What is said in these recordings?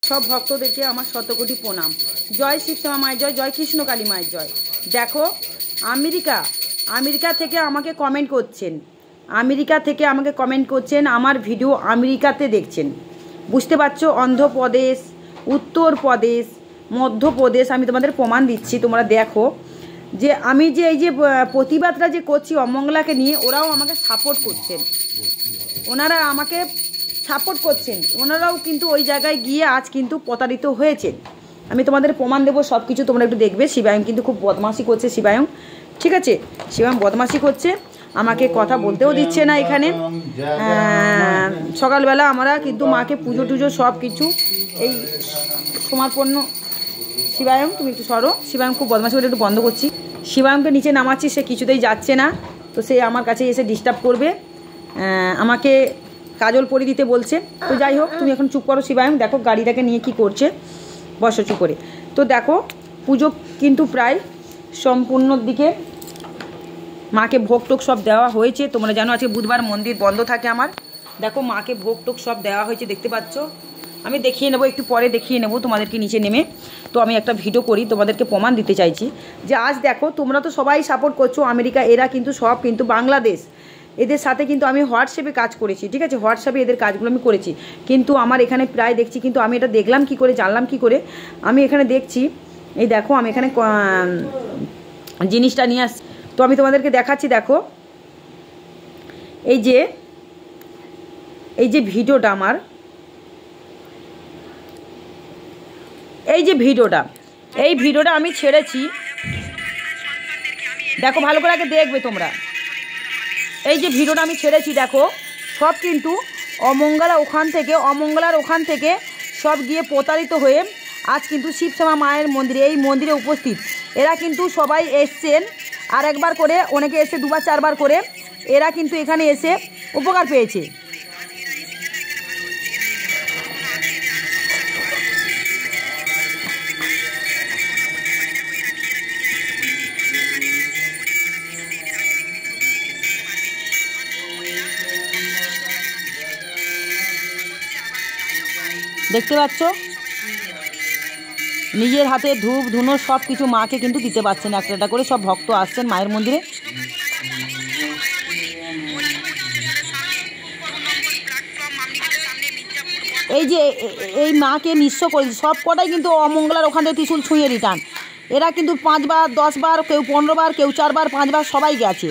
সব ভক্তদেরকে আমার শতকোটি প্রণাম। জয় শিবশ্যামা মায়ের জয়, জয় কৃষ্ণকালী মায়ের জয়। দেখো আমেরিকা থেকে আমাকে কমেন্ট করছেন, আমার ভিডিও আমেরিকাতে দেখছেন, বুঝতে পারছো? অন্ধ্রপ্রদেশ, উত্তরপ্রদেশ, মধ্যপ্রদেশ, আমি তোমাদের প্রমাণ দিচ্ছি, তোমরা দেখো যে আমি যে এই যে প্রতিবাদটা যে করছি অমঙ্গলাকে নিয়ে, ওরাও আমাকে সাপোর্ট করছেন, ওনারাও কিন্তু ওই জায়গায় গিয়ে আজ কিন্তু প্রতারিত হয়েছে। আমি তোমাদের প্রমাণ দেবো সব কিছু, তোমরা একটু দেখবে। শিবায়ং কিন্তু খুব বদমাশি করছে, শিবায়ং, ঠিক আছে? শিবায়ং বদমাশি করছে, আমাকে কথা বলতেও দিচ্ছে না এখানে। সকালবেলা আমরা কিন্তু মাকে পুজো টুজো সব কিছু এই সমাপন্ন। শিবায়ং তুমি একটু সরো, শিবায়ং খুব বদমাশি করে, একটু বন্ধ করছি। শিবায়ংকে নিচে নামাচ্ছি, সে কিছুতেই যাচ্ছে না, তো সে আমার কাছে এসে ডিস্টার্ব করবে, আমাকে কাজল পরে দিতে বলছে। তো যাই হোক, তুমি এখন চুপ করো শিবায়ং। দেখো গাড়িটাকে নিয়ে কি করছে, বসো চুপ করে। তো দেখো পুজো কিন্তু প্রায় সম্পূর্ণর দিকে, মাকে ভোগ টোক সব দেওয়া হয়েছে। তোমরা জানো আজকে বুধবার, মন্দির বন্ধ থাকে আমার। দেখো মাকে ভোগ টোক সব দেওয়া হয়েছে, দেখতে পাচ্ছ। আমি দেখিয়ে নেবো, একটু পরে দেখিয়ে নেবো তোমাদেরকে নিচে নেমে। তো আমি একটা ভিডিও করি, তোমাদেরকে প্রমাণ দিতে চাইছি যে আজ দেখো তোমরা তো সবাই সাপোর্ট করছো আমেরিকা, এরা কিন্তু সব কিন্তু বাংলাদেশ, এদের সাথে কিন্তু আমি হোয়াটসঅ্যাপে কাজ করেছি, ঠিক আছে? হোয়াটসঅ্যাপে এদের কাজগুলো আমি করেছি, কিন্তু আমার এখানে প্রায় দেখছি, কিন্তু আমি এটা দেখলাম কি করে, জানলাম কি করে, আমি এখানে দেখছি, এই দেখো আমি এখানে জিনিসটা নিয়ে আসছি, তো আমি তোমাদেরকে দেখাচ্ছি। দেখো এই যে ভিডিওটা আমার, এই ভিডিওটা আমি ছেড়েছি, দেখো ভালো করে আগে দেখবে তোমরা। এই যে ভিডিওটা আমি ছেড়েছি, দেখো সব কিন্তু অমঙ্গলার ওখান থেকে সব গিয়ে প্রতারিত হয়ে আজ কিন্তু শিবশ্যামা মায়ের মন্দিরে, এই মন্দিরে উপস্থিত। এরা কিন্তু সবাই এসছেন, আর একবার করে, অনেকে এসে দুবার চারবার করে, এরা কিন্তু এখানে এসে উপকার পেয়েছে। দেখতে পাচ্ছ, নিজের হাতে ধূপ ধুনো সব কিছু মাকে কিন্তু দিতে পারছেন, একটা একটা করে সব ভক্ত আসছেন মায়ের মন্দিরে। এই যে এই মাকে নিঃস্ব করেছে, সব কটাই কিন্তু অমঙ্গলার ওখান থেকে ত্রিশূল ছুঁয়ে রিটার্ন। এরা কিন্তু 5 বার 10 বার, কেউ 15 বার, কেউ 4 বার 5 বার সবাই গেছে।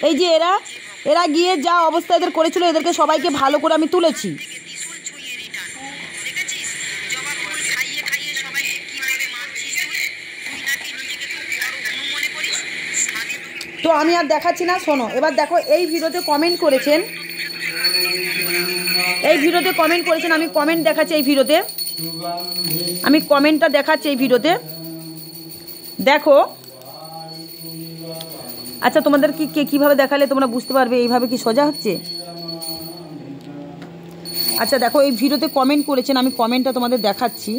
এই যে এরা গিয়ে যা অবস্থা এদের করেছিল, এদেরকে সবাইকে ভালো করে আমি তুলেছি। তো আমি আর দেখাচ্ছি না, শোনো এবার দেখো। এই ভিডিওতে কমেন্ট করেছেন, আমি কমেন্ট দেখাচ্ছি এই ভিডিওতে, আমি কমেন্টটা দেখাচ্ছি এই ভিডিওতে, দেখো। আচ্ছা তোমাদের কিভাবে দেখালে তোমরা বুঝতে পারবে এইভাবে কি সোজা হচ্ছে? আচ্ছা দেখো, এই ভিডিওতে কমেন্ট করেছেন, আমি কমেন্টটা তোমাদের দেখাচ্ছি।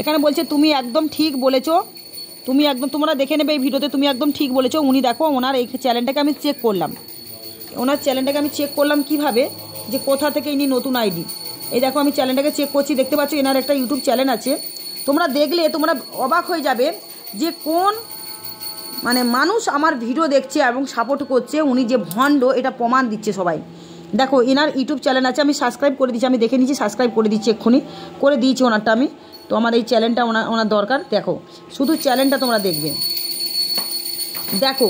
এখানে বলছে তুমি একদম ঠিক বলেছো, তোমরা দেখে নেবে এই ভিডিওতে, তুমি একদম ঠিক বলেছো। উনি দেখো ওনার এই চ্যানেলটাকে আমি চেক করলাম, কিভাবে যে কোথা থেকে ইনি নতুন আইডি। এই দেখো আমি চ্যানেলটাকে চেক করছি, দেখতে পাচ্ছ এনার একটা ইউটিউব চ্যানেল আছে। তোমরা দেখলে তোমরা অবাক হয়ে যাবে যে কোন মানুষ আমার ভিডিও দেখছে এবং সাপোর্ট করছে, উনি যে ভণ্ড এটা প্রমাণ দিচ্ছে সবাই। দেখো এনার ইউটিউব চ্যানেল আছে, আমি সাবস্ক্রাইব করে দিচ্ছি, আমি দেখে নিচ্ছি, সাবস্ক্রাইব করে দিচ্ছি, এক্ষুনি করে দিয়েছি ওনারটা আমি। তো আমার এই চ্যানেলটা ওনার দরকার। দেখো শুধু চ্যানেলটা তোমরা দেখবে, দেখো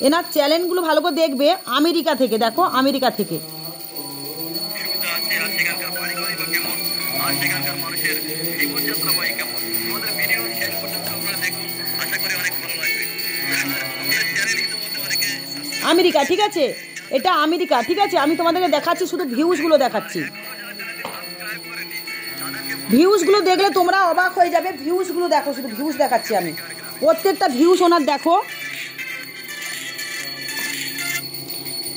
এনার চ্যানেলগুলো ভালো করে দেখবে, আমেরিকা থেকে, দেখো আমেরিকা থেকে। আমেরিকা, ঠিক আছে, এটা আমেরিকা, ঠিক আছে। আমি তোমাদেরকে দেখাচ্ছি, শুধু ভিউজগুলো দেখাচ্ছি, ভিউজগুলো দেখলে তোমরা অবাক হয়ে যাবে। ভিউজগুলো দেখো, শুধু ভিউজ দেখাচ্ছি আমি, প্রত্যেকটা ভিউজ ওনার দেখো,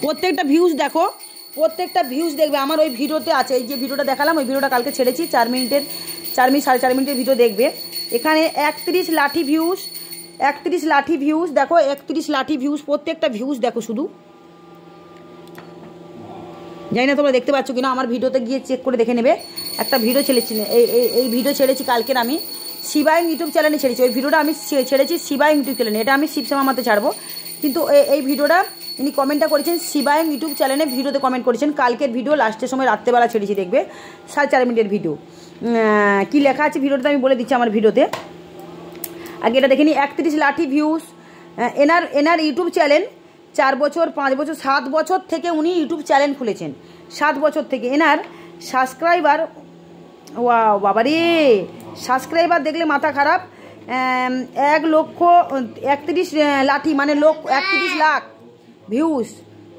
প্রত্যেকটা ভিউজ দেখো, প্রত্যেকটা ভিউজ দেখবে আমার ওই ভিডিওতে আছে। এই যে ভিডিওটা দেখালাম, ওই ভিডিওটা কালকে ছেড়েছি, 4 মিনিট 4.5 মিনিটের ভিডিও দেখবে। এখানে 31 লাঠি ভিউজ, 31 লাঠি ভিউজ দেখো, 31 লাঠি ভিউজ, প্রত্যেকটা ভিউজ দেখো শুধু। জানি না তোমরা দেখতে পাচ্ছ কিনা, আমার ভিডিওতে গিয়ে চেক করে দেখে নেবে। একটা ভিডিও ছেড়েছি, এই ভিডিও ছেড়েছি কালকের, আমি শিবায়ং ইউটিউব চ্যানেলে ছেড়েছি। ওই ভিডিওটা আমি ছেড়েছি শিবায়ং ইউটিউব চ্যানেলে, এটা আমি শিবশ্যামা মাতে ছাড়বো। কিন্তু এই ভিডিওটা ইনি কমেন্টটা করেছেন শিবায়ং ইউটিউব চ্যানেলে, ভিডিওতে কমেন্ট করেছেন। কালকের ভিডিও লাস্টের সময় রাত্রেবেলা ছেড়েছি, দেখবে 4.5 মিনিটের ভিডিও। কী লেখা আছে ভিডিওটাতে আমি বলে দিচ্ছি আমার ভিডিওতে। আগে এটা দেখে নি। 31 লাখি ভিউজ এনার ইউটিউব চ্যানেল। 4 বছর 5 বছর 7 বছর থেকে উনি ইউটিউব চ্যানেল খুলেছেন। 7 বছর থেকে এনার সাবস্ক্রাইবার, ওয়াও বাবারে, সাবস্ক্রাইবার দেখলে মাথা খারাপ। 1,31 লাখি মানে 31 লাখ ভিউজ,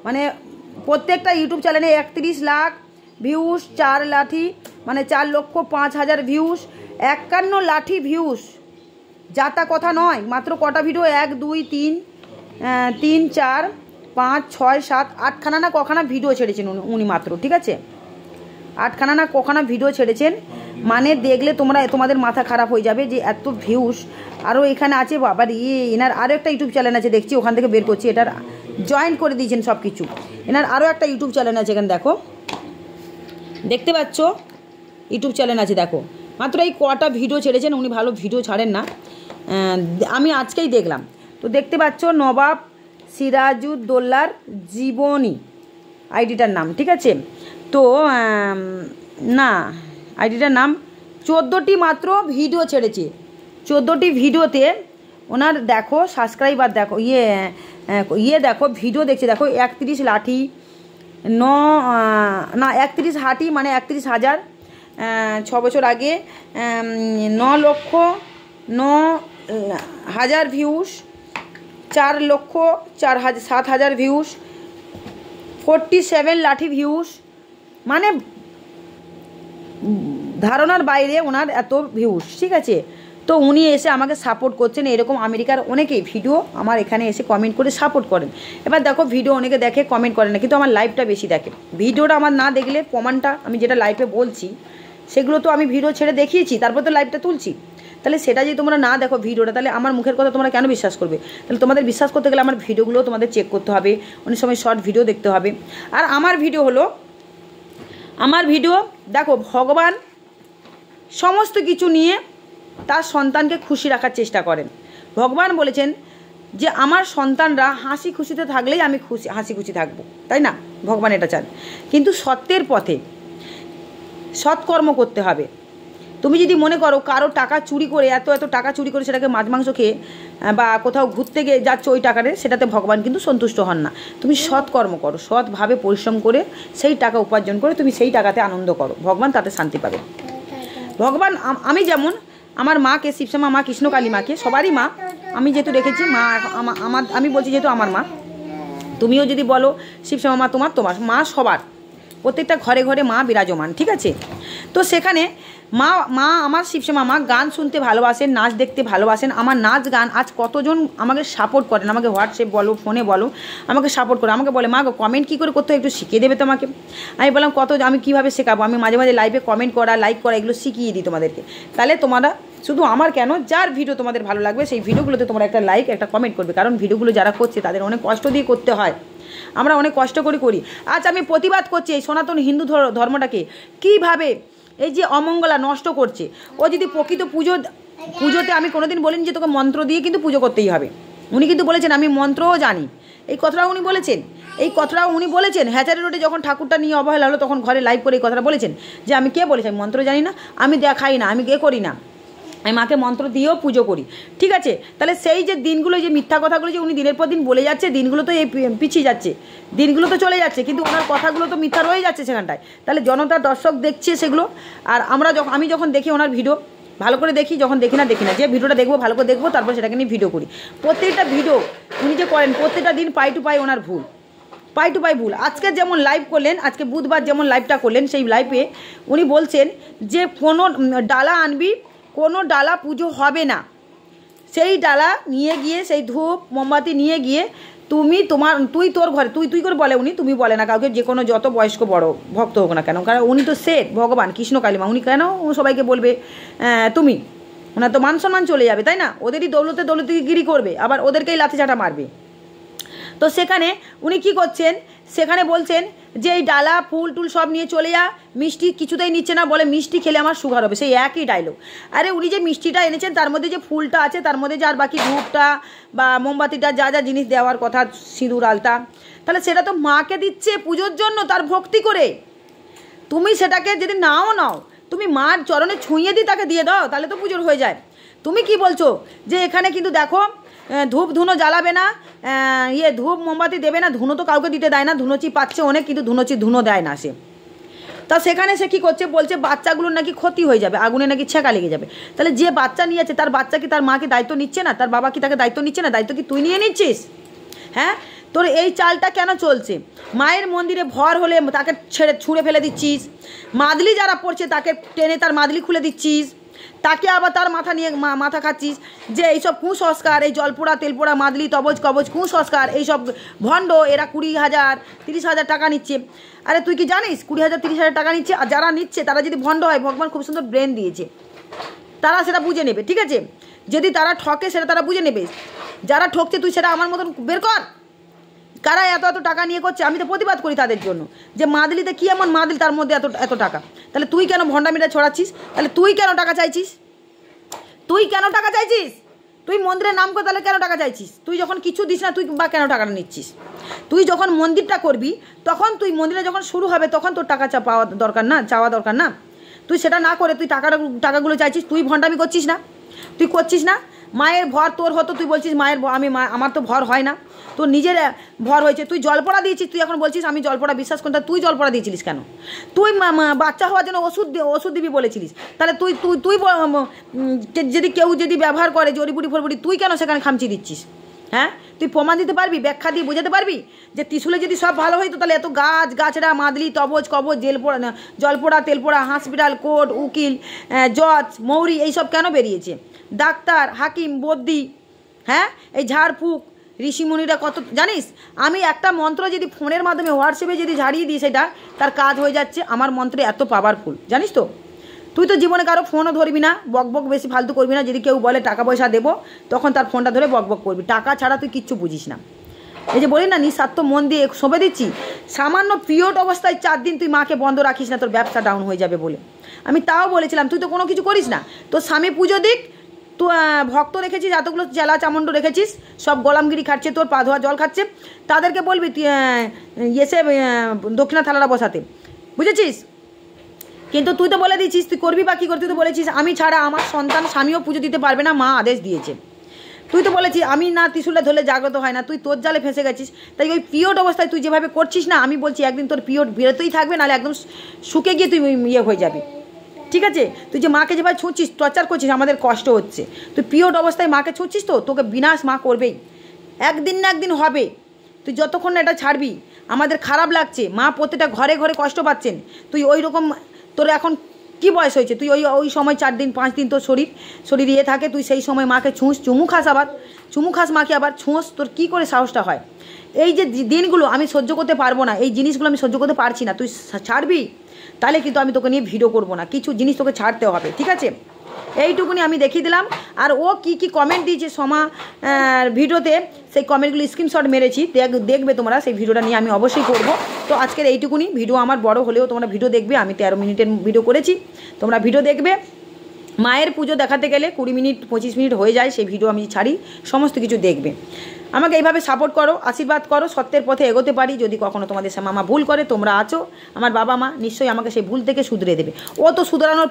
মানে প্রত্যেকটা ইউটিউব চ্যানেলে 31 লাখ ভিউজ। 4 লাখি মানে 4,05,000 ভিউজ। 51 লাখি ভিউজ, যাতা কথা নয়। মাত্র কটা ভিডিও? 1 2 3 4 5 6 7 8খানা না কখানা ভিডিও ছেড়েছেন উনি মাত্র, ঠিক আছে? 8খানা না কখানা ভিডিও ছেড়েছেন, মানে দেখলে তোমাদের মাথা খারাপ হয়ে যাবে যে এত ভিউজ। আরও এখানে আছে বাবার এনার আরও একটা ইউটিউব চ্যানেল আছে, দেখছি ওখান থেকে বের করছি, এটার জয়েন করে দিয়েছেন সব কিছু। এনার আরও একটা ইউটিউব চ্যানেল আছে, এখানে দেখো, দেখতে পাচ্ছ ইউটিউব চ্যানেল আছে, দেখো। মাত্র এই কটা ভিডিও ছেড়েছেন উনি, ভালো ভিডিও ছাড়েন না, আমি আজকেই দেখলাম। তো দেখতে পাচ্ছ নবাব সিরাজউদ্দৌলার জীবনী আইডিটার নাম, ঠিক আছে? তো না, আইডিটার নাম 14টি মাত্র ভিডিও ছেড়েছে। 14টি ভিডিওতে ওনার দেখো সাবস্ক্রাইবার, দেখো দেখো ভিডিও দেখছে, দেখো 31 লাখি 31 হাটি মানে 31,000। 6 বছর আগে 9,09,000 ভিউজ। 4,07,000 ভিউজ। 47 লাখি ভিউজ, মানে ধারণার বাইরে ওনার এত ভিউজ, ঠিক আছে? তো উনি এসে আমাকে সাপোর্ট করছেন। এরকম আমেরিকার অনেকেই ভিডিও আমার এখানে এসে কমেন্ট করে সাপোর্ট করেন। এবার দেখো ভিডিও অনেকে দেখে, কমেন্ট করে না, কিন্তু আমার লাইভটা বেশি দেখে। ভিডিওটা আমার না দেখলে প্রমাণটা আমি যেটা লাইভে বলছি সেগুলো তো আমি ভিডিও ছেড়ে দেখিয়েছি, তারপর তো লাইভটা তুলছি। তাহলে সেটা যদি তোমরা না দেখো ভিডিওটা, তাহলে আমার মুখের কথা তোমরা কেন বিশ্বাস করবে? তাহলে তোমাদের বিশ্বাস করতে গেলে আমার ভিডিওগুলো তোমাদের চেক করতে হবে, অনেক সময় শর্ট ভিডিও দেখতে হবে। আর আমার ভিডিও হলো, আমার ভিডিও দেখো, ভগবান সমস্ত কিছু নিয়ে তার সন্তানকে খুশি রাখার চেষ্টা করেন। ভগবান বলেছেন যে আমার সন্তানরা হাসি খুশিতে থাকলেই আমি হাসি খুশি থাকবো, তাই না? ভগবান এটা চান। কিন্তু সত্যের পথে সৎকর্ম করতে হবে। তুমি যদি মনে করো কারো টাকা চুরি করে, এত টাকা চুরি করে সেটাকে মাছ মাংস খেয়ে বা কোথাও ঘুরতে গিয়ে যাচ্ছ ওই টাকাতে, সেটাতে ভগবান কিন্তু সন্তুষ্ট হন না। তুমি সৎকর্ম করো, সৎভাবে পরিশ্রম করে সেই টাকা উপার্জন করে তুমি সেই টাকাতে আনন্দ করো, ভগবান তাতে শান্তি পাবে। ভগবান, আমি যেমন আমার মাকে, শিবশ্যামা মা, কৃষ্ণকালী মাকে, সবারই মা আমি যেহেতু রেখেছি, মা আমি বলছি যেহেতু আমার মা, তুমিও যদি বলো শিবশ্যামা মা তোমার মা সবার, প্রত্যেকটা ঘরে ঘরে মা বিরাজমান, ঠিক আছে? তো সেখানে মা আমার শিবশ্যামা মা গান শুনতে ভালোবাসেন, নাচ দেখতে ভালোবাসেন। আমার নাচ গান আজ কতজন আমাকে সাপোর্ট করেন, আমাকে হোয়াটসঅ্যাপ বলো, ফোনে বলো, আমাকে সাপোর্ট করে, আমাকে বলে মা গো কমেন্ট কী করে করতে হয় একটু শিখিয়ে দেবে তোমাকে। আমি বললাম আমি কীভাবে শেখাবো? আমি মাঝে মাঝে লাইভে কমেন্ট করা, লাইক করা এগুলো শিখিয়ে দিই তোমাদেরকে। তাহলে তোমরা শুধু আমার কেন, যার ভিডিও তোমাদের ভালো লাগবে সেই ভিডিওগুলোতে তোমরা একটা লাইক, একটা কমেন্ট করবে, কারণ ভিডিওগুলো যারা করছে তাদের অনেক কষ্ট দিয়ে করতে হয়, আমরা অনেক কষ্ট করে করি। আজ আমি প্রতিবাদ করছি এই সনাতন হিন্দু ধর্মটাকে কীভাবে এই যে অমঙ্গলা নষ্ট করছে। ও যদি প্রকৃত পুজোতে আমি কোনোদিন বলিনি যে তোকে মন্ত্র দিয়ে কিন্তু পুজো করতেই হবে। উনি কিন্তু বলেছেন আমি মন্ত্রও জানি, এই কথাটাও উনি বলেছেন। হ্যাচারি রোডে যখন ঠাকুরটা নিয়ে অবহেলা হলো তখন ঘরে লাইভ করে এই কথাটা বলেছেন যে আমি কে বলেছি আমি মন্ত্র জানি না, আমি দেখাই না, আমি করি না, আমি মাকে মন্ত্র দিয়েও পুজো করি, ঠিক আছে? তাহলে সেই যে দিনগুলো, যে মিথ্যা কথাগুলো যে উনি দিনের পর দিন বলে যাচ্ছে, দিনগুলো তো এই পিছিয়ে যাচ্ছে, দিনগুলো তো চলে যাচ্ছে, কিন্তু ওনার কথাগুলো তো মিথ্যা রয়ে যাচ্ছে সেখানটায়। তাহলে জনতা দর্শক দেখছে সেগুলো। আর আমি যখন দেখি ওনার ভিডিও ভালো করে দেখি, যখন দেখি না যে ভিডিওটা দেখবো ভালো করে দেখবো, তারপর সেটাকে নিয়ে ভিডিও করি। প্রত্যেকটা ভিডিও উনি যে করেন প্রত্যেকটা দিন পাই টু পাই ওনার ভুল, পাই টু পাই ভুল। আজকে যেমন লাইভ করলেন, আজকে বুধবার যেমন লাইভটা করলেন, সেই লাইভে উনি বলছেন যে কোনো ডালা আনবি, কোনো ডালা পুজো হবে না। সেই ডালা নিয়ে গিয়ে, সেই ধূপ মোমবাতি নিয়ে গিয়ে তুই তোর ঘরে তুই করে বলে উনি, তুমি বলে না কাউকে, যে কোনো যত বয়স্ক বড় ভক্ত হোক না কেন, কারণ উনি তো সেট ভগবান কৃষ্ণকালী মা, উনি কেন সবাইকে বলবে তুমি? ওনার তো মান সম্মান চলে যাবে, তাই না? ওদেরই দৌলতগিরি করবে, আবার ওদেরকেই লাথি চাটা মারবে। তো সেখানে উনি কি করছেন, সেখানে বলছেন যে এই ডালা ফুল টুল সব নিয়ে চলে যা, মিষ্টি কিছুতেই নিচ্ছে না, বলে মিষ্টি খেলে আমার সুগার হবে, সেই একই ডায়লগ। আরে উনি যে মিষ্টিটা এনেছেন তার মধ্যে যে ফুলটা আছে, তার মধ্যে যে আর বাকি ধূপটা বা মোমবাতিটা যা যা জিনিস দেওয়ার কথা, সিঁদুর আলতা, তাহলে সেটা তো মাকে দিচ্ছে পুজোর জন্য তার ভক্তি করে। তুমি সেটাকে যদি নাও তুমি মার চরণে ছুঁয়ে দিয়ে তাকে দিয়ে দাও, তাহলে তো পুজোর হয়ে যায়। তুমি কি বলছো যে এখানে কিন্তু দেখো ধূপ ধুনো জ্বালাবে না, ধূপ মোমবাতি দেবে না, ধুনো তো কাউকে দিতে দেয় না, ধুনোচি পাচ্ছে অনেক, কিন্তু ধুনো দেয় না সে। তা সেখানে সে কী করছে, বলছে বাচ্চাগুলোর নাকি ক্ষতি হয়ে যাবে, আগুনে নাকি ছেঁকা লেগে যাবে। তাহলে যে বাচ্চা নিয়েছে তার বাচ্চা কি তার মাকে দায়িত্ব নিচ্ছে না, তার বাবা কি তাকে দায়িত্ব নিচ্ছে না? দায়িত্ব কি তুই নিয়ে নিচ্ছিস? হ্যাঁ, তোর এই চালটা কেন চলছে? মায়ের মন্দিরে ভর হলে তাকে ছুঁড়ে ফেলে দিচ্ছিস, মাদলি যারা পড়ছে তাকে টেনে তার মাদলি খুলে দিচ্ছিস, তাকে আবার তার মাথা নিয়ে মাথা খাচ্ছিস যে এইসব কুসংস্কার, এই জলপোড়া তেলপোড়া মাদলি তবজ কবজ কুসংস্কার, এইসব ভণ্ড, এরা 20,000 30,000 টাকা নিচ্ছে। আরে তুই কি জানিস 20,000 30,000 টাকা নিচ্ছে? আর যারা নিচ্ছে তারা যদি ভণ্ড হয়, ভগবান খুব সুন্দর ব্রেন দিয়েছে, তারা সেটা বুঝে নেবে, ঠিক আছে? যদি তারা ঠকে সেটা তারা বুঝে নেবে। যারা ঠকছে তুই সেটা আমার মতন বের কর, কারা এত টাকা নিয়ে করছে। আমি তো প্রতিবাদ করি তাদের জন্য, যে মাদলিতে কী এমন মাদলি তার মধ্যে এত টাকা। তাহলে তুই কেন ভণ্ডামিটা ছড়াচ্ছিস? তাহলে তুই কেন টাকা চাইছিস? তুই মন্দিরের নাম করে তাহলে কেন টাকা চাইছিস? তুই যখন কিছু দিস না, তুই বা কেন টাকাটা নিচ্ছিস? তুই যখন মন্দিরটা করবি, তখন তুই মন্দিরে যখন শুরু হবে তখন তোর টাকা চাওয়া দরকার না। তুই সেটা না করে তুই টাকাগুলো চাইছিস, তুই ভণ্ডামি করছিস না। মায়ের ভর তোর হতো, তুই বলছিস আমার তো ভর হয় না, তোর নিজের ভর হয়েছে। তুই জলপোড়া দিয়েছিস, তুই এখন বলছিস আমি জলপোড়া বিশ্বাস করি না। তুই জলপোড়া দিয়েছিলিস কেন? তুই বাচ্চা হওয়ার জন্য ওষুধ দিবি বলেছিলিস, তাহলে তুই যদি কেউ ব্যবহার করে জড়িবুটি ফড়িবুটি, তুই কেন সেখানে খামচি দিচ্ছিস? হ্যাঁ, তুই প্রমাণ দিতে পারবি, ব্যাখ্যা দিয়ে বোঝাতে পারবি যে ত্রিশুলে যদি সব ভালো হইতো তাহলে এত গাছড়া মাদলি তবজ কবজ জলপোড়া তেলপোড়া হসপিটাল কোর্ট উকিল জজ মৌরি এইসব কেন বেরিয়েছে? ডাক্তার হাকিম বদ্যি, হ্যাঁ, এই ঝাড়ফুঁক ঋষিমুনিরা কত জানিস? আমি একটা মন্ত্র যদি ফোনের মাধ্যমে হোয়াটসঅ্যাপে যদি ঝাড়িয়ে দিই, সেটা তার কাজ হয়ে যাচ্ছে। আমার মন্ত্রে এত পাওয়ারফুল, জানিস তো? তুই তো জীবনে কারো ফোনও ধরবি না, বকবক বেশি ফালতু করবি না। যদি কেউ বলে টাকা পয়সা দেবো, তখন তার ফোনটা ধরে বকবক করবি। টাকা ছাড়া তুই কিচ্ছু বুঝিস না। এই যে বলি না, নিঃস্বার্থ মন দিয়ে সঁপে দিচ্ছি। সামান্য পিরিয়ড অবস্থায় 4 দিন তুই মাকে বন্ধ রাখিস না, তোর ব্যবসা ডাউন হয়ে যাবে বলে। আমি তাও বলেছিলাম, তুই তো কোনো কিছু করিস না। তোর স্বামী পুজো দিক, তো ভক্ত রেখেছিস, এতগুলো চেলা চামুন্ড রেখেছিস, সব গোলামগিরি খাচ্ছে, তোর পা ধোয়া জল খাচ্ছে। তাদেরকে বলবি তুই এসে দক্ষিণা থালাটা বসাতে, বুঝেছিস? কিন্তু তুই তো বলে দিচ্ছিস তুই করবি বা কী করতে। তুই তো বলেছিস আমি ছাড়া আমার সন্তান স্বামীও পুজো দিতে পারবে না, মা আদেশ দিয়েছে। তুই তো বলেছিস আমি না ত্রিশূলে ধরলে জাগ্রত হয় না। তুই তোর জালে ফেঁসে গেছিস। তাই ওই পিরিয়ড অবস্থায় তুই যেভাবে করছিস না, আমি বলছি একদিন তোর পিরিয়ড বেরোতেই থাকবে, নাহলে একদম শুকে গিয়ে তুই হয়ে যাবি, ঠিক আছে? তুই যে মাকে যেভাবে ছুঁচ্ছিস, টর্চার করছিস, আমাদের কষ্ট হচ্ছে। তুই পিরিয়ড অবস্থায় মাকে ছুঁচ্ছিস, তো তোকে বিনাশ মা করবেই, একদিন না একদিন হবে। তুই যতক্ষণ না এটা ছাড়বি, আমাদের খারাপ লাগছে। মা প্রত্যেকটা ঘরে ঘরে কষ্ট পাচ্ছেন। তুই ওই রকম, তোর এখন কি বয়স হয়েছে? তুই ওই সময় 4 দিন 5 দিন তোর শরীর থাকে, তুই সেই সময় মাকে চুমু খাস মাকে আবার ছুঁস। তোর কী করে সাহসটা হয়? এই যে দিনগুলো আমি সহ্য করতে পারবো না, এই জিনিসগুলো আমি সহ্য করতে পারছি না। তুই ছাড়বি, তাহলে কিন্তু আমি তোকে নিয়ে ভিডিও করবো না। কিছু জিনিস তোকে ছাড়তে হবে, ঠিক আছে? এইটুকুনি আমি দেখিয়ে দিলাম। আর ও কি কমেন্ট দিয়েছে সমা ভিডিওতে, সেই কমেন্টগুলো স্ক্রিনশট মেরেছি, দেখবে তোমরা। সেই ভিডিওটা নিয়ে আমি অবশ্যই করব। তো আজকের এইটুকুনি। ভিডিও আমার বড় হলেও তোমরা ভিডিও দেখবে। আমি 13 মিনিটের ভিডিও করেছি, তোমরা ভিডিও দেখবে। মায়ের পুজো দেখাতে গেলে 20 মিনিট 25 মিনিট হয়ে যায়, সেই ভিডিও আমি ছাড়ি, সমস্ত কিছু দেখবে। আমাকে এইভাবে সাপোর্ট করো, আশীর্বাদ করো, সত্যের পথে এগোতে পারি। যদি কখনো তোমাদের মামা ভুল করে, তোমরা আছো আমার বাবা মা, নিশ্চয়ই আমাকে সেই ভুল থেকে শুধরে দেবে। ও তো শুধরানোর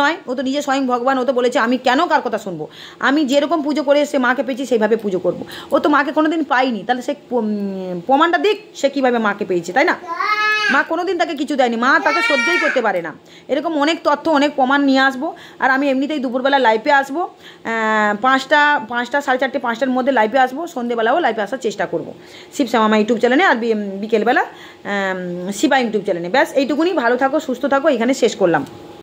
নয়, ও তো নিজে স্বয়ং ভগবান। ও তো বলেছে আমি কেন কার কথা শুনবো, আমি যেরকম পুজো করে সে মাকে পেয়েছি সেইভাবে পুজো করব। ও তো মাকে কোনোদিন পাইনি, তাহলে সে প্রমাণটা দিক সে কীভাবে মাকে পেয়েছে, তাই না? মা কোনোদিন তাকে কিছু দেয়নি, মা তাকে সহ্যই করতে পারে না। এরকম অনেক তথ্য, অনেক প্রমাণ নিয়ে আসবো। আর আমি এমনিতেই দুপুরবেলা লাইভে আসবো, 5টা 4:30 5টার মধ্যে লাইভে আসবো। সন্ধ্যেবেলাও লাইভে আসার চেষ্টা করবো শিবশ্যামা ইউটিউব চ্যানেলে, আর বিকেলবেলা শিবা ইউটিউব চ্যানেলে। ব্যাস এইটুকুনি। ভালো থাকো, সুস্থ থাকো, এখানে শেষ করলাম।